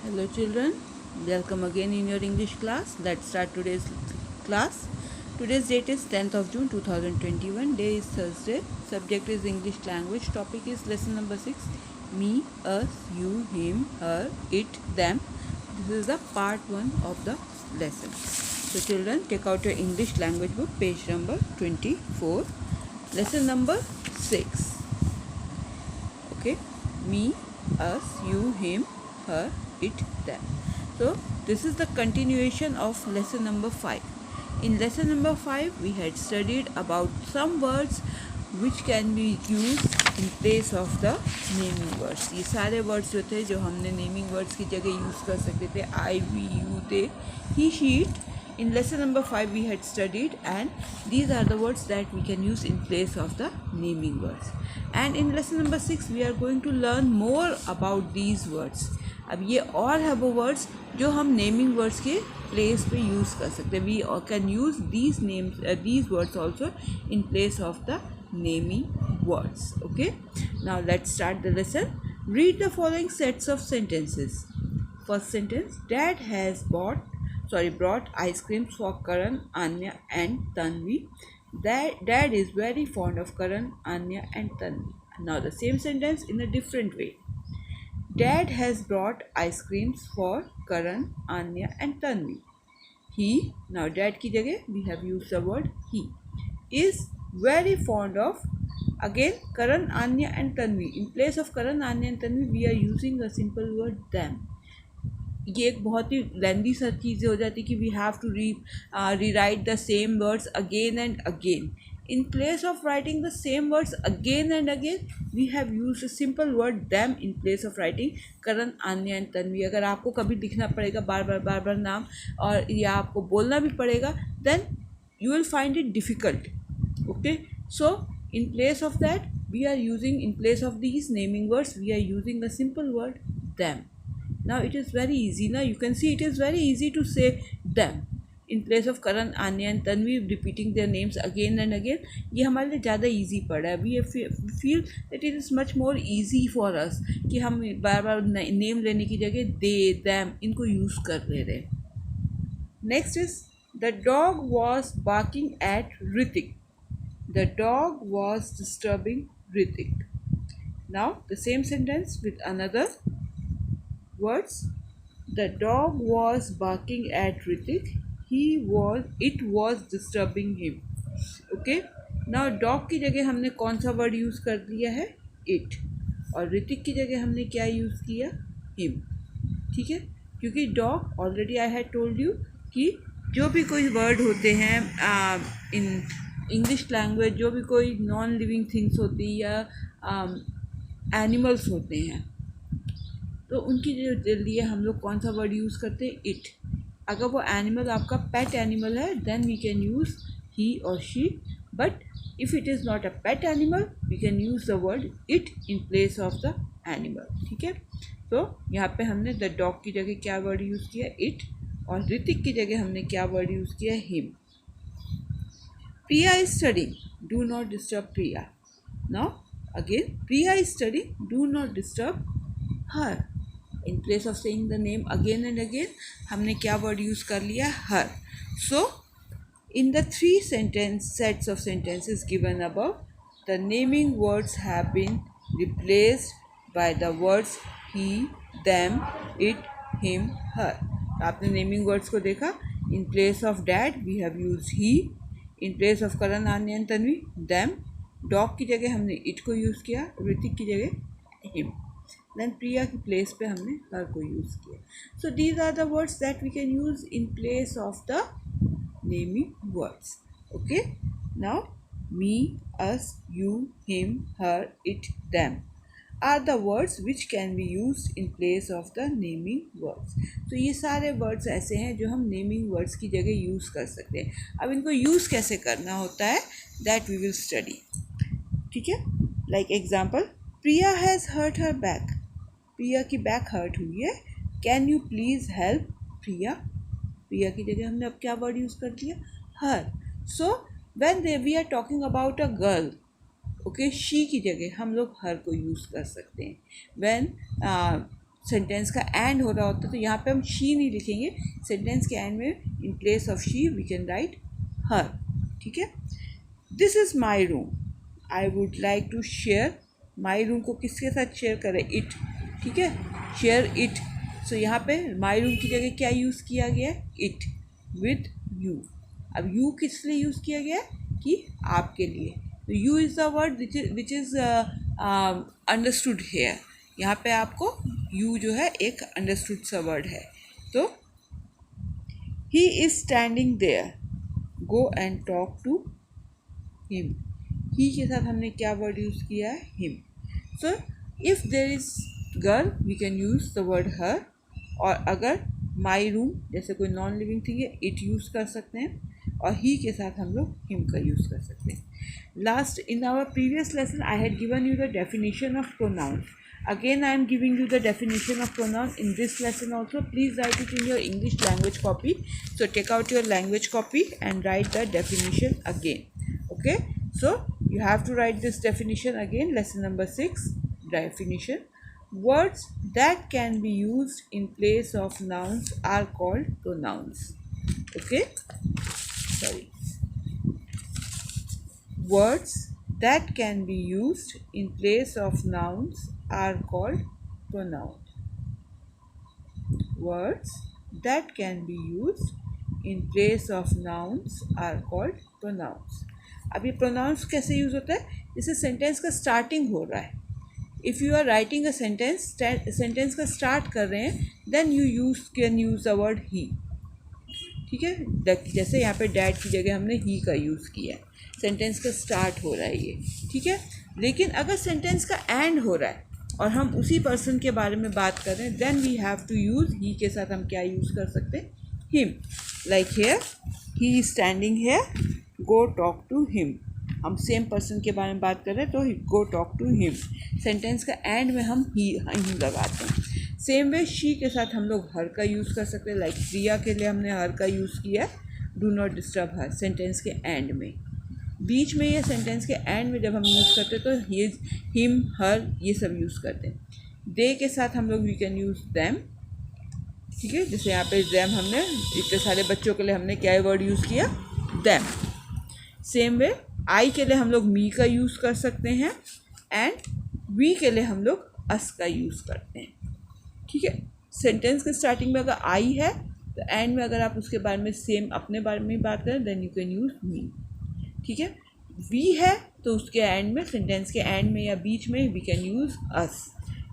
Hello children, welcome again in your English class. Let's start today's class. Today's date is 10th of June 2021. Day is Thursday. Subject is English language. Topic is lesson number 6. Me, us, you, him, her, it, them. This is the part 1 of the lesson. So children, take out your English language book, page number 24. Lesson number 6. Okay, me, us, you, him, her, it, them. So this is the continuation of lesson number 5. In lesson number 5 we had studied about some words which can be used in place of the naming words. ये सारे words जो थे जो हमने naming words की जगह use कर सकते थे, I, we, you, they, he, she, it. In lesson number 5 we had studied, and these are the words that we can use in place of the naming words. And in lesson number 6 we are going to learn more about these words. अब ये और है वो words जो हम naming words के place पे use कर सकते हैं. We can use these words also in place of the naming words. Okay, now let's start the lesson. Read the following sets of sentences. First sentence: Dad has brought ice creams for Karan, Anya and Tanvi. Dad is very fond of Karan, Anya and Tanvi. Now the same sentence in a different way. Dad has brought ice creams for Karan, Anya and Tanvi. He, now dad की जगह we have used the word he, is very fond of, again, Karan, Anya and Tanvi. In place of Karan, Anya and Tanvi we are using a simple word them. ये एक बहुत ही लेंदी सा चीज़ें हो जाती कि we have to rewrite the same words again and again. In place of writing the same words again and again, we have used a simple word them in place of writing Karan, Anya and Tanvi. अगर आपको कभी लिखना पड़ेगा बार बार नाम और या आपको बोलना भी पड़ेगा, then you will find it difficult. Okay, so in place of that we are using, in place of these naming words, we are using a simple word them. Now it is very easy. Now you can see it is very easy to say them in place of Karan, Anya and Tanvi, repeating their names again and again. ये हमारे लिए ज़्यादा easy पड़ा है. We feel that it is much more easy for us कि हम बार बार name लेने की जगह they, them इनको use कर ले रहे. Next is the dog was barking at Ritik. The dog was disturbing Ritik. Now the same sentence with another words. The dog was barking at Ritik. It was disturbing him. Okay. Now dog की जगह हमने कौन सा word use कर दिया है? It. और ऋतिक की जगह हमने क्या यूज़ किया? Him. ठीक है, क्योंकि dog already I had told you कि जो भी कोई वर्ड होते हैं इन इंग्लिश लैंग्वेज, जो भी कोई नॉन लिविंग थिंग्स होती या एनिमल्स होते हैं, तो उनकी जो लिए हम लोग कौन सा वर्ड यूज़ करते हैं? इट. अगर वो एनिमल आपका पेट एनिमल है then we can use he और she, but if it is not a pet animal we can use the word it in place of the animal. ठीक है, तो यहाँ पे हमने द डॉग की जगह क्या वर्ड यूज़ किया? इट. और ऋतिक की जगह हमने क्या वर्ड यूज़ किया? Him. Priya is studying, do not disturb Priya. Now again, Priya is studying, do not disturb her. In place of saying the name again and again, हमने क्या word use कर लिया? her. So in the three sets of sentences given above, the naming words have been replaced by the words he, them, it, him, her. आपने naming words को देखा. In place of dad we have used he. In place of Karan, Anya and Tanvi, them. dog की जगह हमने it को use किया. ऋतिक की जगह him. Then प्रिया की प्लेस पे हमने हर को यूज़ किया. So these are the words that we can use in place of the naming words. Okay, now me, us, you, him, her, it, them are the words which can be used in place of the naming words. So ये सारे words ऐसे हैं जो हम naming words की जगह use कर सकते हैं. अब इनको यूज़ कैसे करना होता है that we will study. ठीक है, like example, Priya has hurt her back. प्रिया की बैक हर्ट हुई है. Can you please help Priya. Priya की जगह हमने अब क्या वर्ड यूज़ कर दिया? Her. So when we are talking about a girl, okay, she की जगह हम लोग हर को यूज़ कर सकते हैं. व्हेन सेंटेंस का एंड हो रहा होता है तो यहाँ पे हम शी नहीं लिखेंगे, सेंटेंस के एंड में in place of she we can write her. ठीक है. This is my room. I would like to share. My room को किसके साथ शेयर करें? इट. ठीक है, शेयर इट. सो यहाँ पे माई रूम की जगह क्या यूज़ किया गया है? It with you. अब यू किस लिए यूज़ किया गया है? कि आपके लिए. तो you is the word which is understood here. यहाँ पे आपको यू जो है एक अंडरस्टूड सा वर्ड है. तो he is standing there. Go and talk to him. He के साथ हमने क्या वर्ड यूज़ किया है? Him. So if there is girl we can use the word her. और अगर माई रूम जैसे कोई नॉन लिविंग थिंग है, इट यूज़ कर सकते हैं. और ही के साथ हम लोग हिम का यूज़ कर सकते हैं. Last in our previous lesson I had given you the definition of pronouns. Again I am giving you the definition of pronoun in this lesson also. Please write it in your English language copy. So take out your language copy and write the definition again. Okay, so you have to write this definition again. Lesson number 6 definition. Words that can be used in place of nouns are called pronouns. Okay, sorry. Words that can be used in place of nouns are called pronouns. Words that can be used in place of nouns are called pronouns. अब ये pronouns कैसे use होता है? जैसे sentence का starting हो रहा है. If you are writing a sentence का स्टार्ट कर रहे हैं, then you can use the word he. ठीक है, जैसे यहाँ पे डैड की जगह हमने ही का यूज़ किया है. सेंटेंस का स्टार्ट हो रहा है ये. ठीक है. लेकिन अगर सेंटेंस का एंड हो रहा है और हम उसी पर्सन के बारे में बात कर रहे हैं, then we have to use he के साथ हम क्या यूज़ कर सकते हैं? Him. Like here he is standing here, go talk to him. हम सेम पर्सन के बारे में बात कर रहे हैं तो go talk to him. Sentence का एंड में हम ही लगाते हैं. सेम वे शी के साथ हम लोग हर का यूज़ कर सकते हैं. लाइक प्रिया के लिए हमने हर का यूज़ किया है, do not disturb her. Sentence के एंड में, बीच में, ये सेंटेंस के एंड में जब हम यूज़ करते हैं तो ही, हिम, हर ये सब यूज़ करते हैं. दे के साथ हम लोग वी कैन यूज़ दैम. ठीक है, जैसे यहाँ पे दैम हमने इतने सारे बच्चों के लिए हमने क्या वर्ड यूज़ किया? दैम. सेम वे आई के लिए हम लोग मी का यूज़ कर सकते हैं एंड वी के लिए हम लोग अस का यूज़ करते हैं. ठीक है. सेंटेंस के स्टार्टिंग में अगर आई है तो एंड में अगर आप उसके बारे में सेम अपने बारे में बात करें, देन यू कैन यूज़ मी. ठीक है. वी है तो उसके एंड में, सेंटेंस के एंड में या बीच में वी कैन यूज़ अस.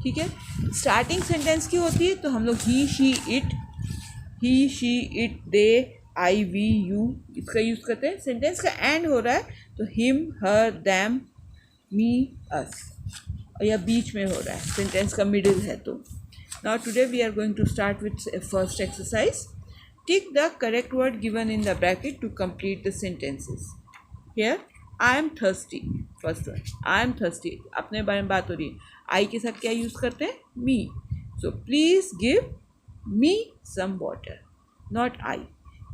ठीक है. स्टार्टिंग सेंटेंस की होती है तो हम लोग he, she, it, he, she, it, they, I, we, you इसका यूज़ करते हैं. सेंटेंस का एंड हो रहा है तो हिम, हर, दैम, मी, अस. या बीच में हो रहा है, सेंटेंस का मिडिल है तो. Now today we are going to start with first exercise. Tick the correct word given in the bracket to complete the sentences. Here I am thirsty. First one, I am thirsty. अपने बारे में बात हो रही है. I के साथ क्या यूज़ करते हैं? Me. So please give me some water. Not I.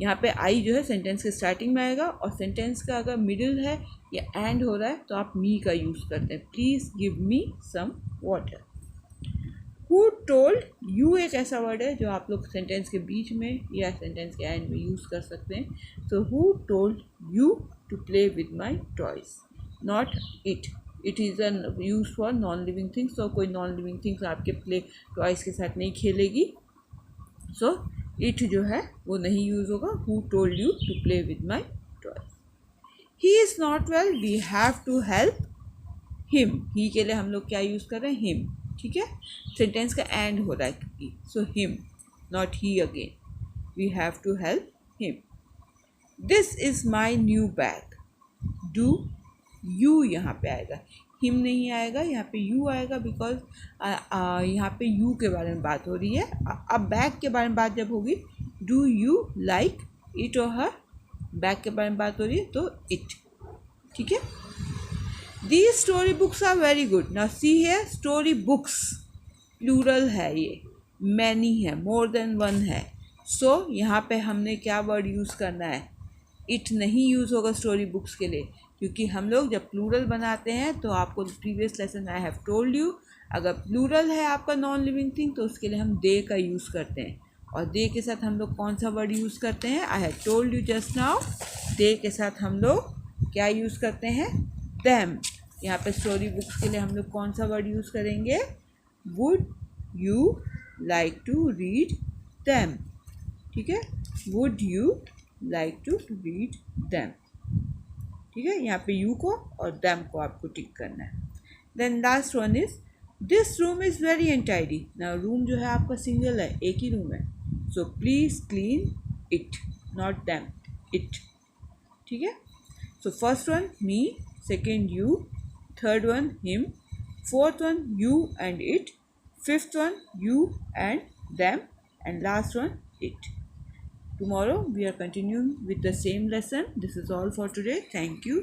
यहाँ पे I जो है सेंटेंस के स्टार्टिंग में आएगा और सेंटेंस का अगर मिडिल है या एंड हो रहा है तो आप me का यूज़ करते हैं. Please give me some water. Who told you एक ऐसा वर्ड है जो आप लोग सेंटेंस के बीच में या सेंटेंस के एंड में यूज़ कर सकते हैं. So who told you to play with my toys? Not it. It is a use for non-living things. So कोई non-living things आपके play toys के साथ नहीं खेलेगी. So it जो है वो नहीं यूज़ होगा. Who told you to play with my toys? He is not well. We have to help him. He के लिए हम लोग क्या यूज़ कर रहे हैं? Him. ठीक है. सेंटेंस का एंड हो रहा है so him, not he again. We have to help him. This is my new bag. Do you यहाँ पे आएगा, him नहीं आएगा, यहाँ पे you आएगा बिकॉज यहाँ पे you के बारे में बात हो रही है. अब बैग के बारे में बात जब होगी, do you like it or her? Bag के बारे में बात हो रही है तो it. ठीक है. These story books are very good. Now see here, story books plural है, ये many है, more than one है. So यहाँ पे हमने क्या वर्ड यूज़ करना है? इट नहीं यूज़ होगा स्टोरी बुक्स के लिए, क्योंकि हम लोग जब प्लूरल बनाते हैं तो आपको previous lesson I have told you, अगर प्लूरल है आपका नॉन लिविंग थिंग तो उसके लिए हम दे का यूज़ करते हैं, और दे के साथ हम लोग कौन सा वर्ड यूज़ करते हैं? I have told you just now, they के साथ हम लोग क्या यूज़ करते हैं? देम। यहाँ पे स्टोरी बुक्स के लिए हम लोग कौन सा वर्ड यूज़ करेंगे? Would you like to read them. ठीक है, would you like to read them. ठीक है, यहाँ पे यू को और देम को आपको टिक करना है। Then last one is this room is very untidy. ना रूम जो है आपका सिंगल है, एक ही रूम है, so please clean it, not them, it. ठीक है, so first one me, second you, third one him, fourth one you and it, fifth one you and them, and last one it. Tomorrow we are continuing with the same lesson. This is all for today. Thank you.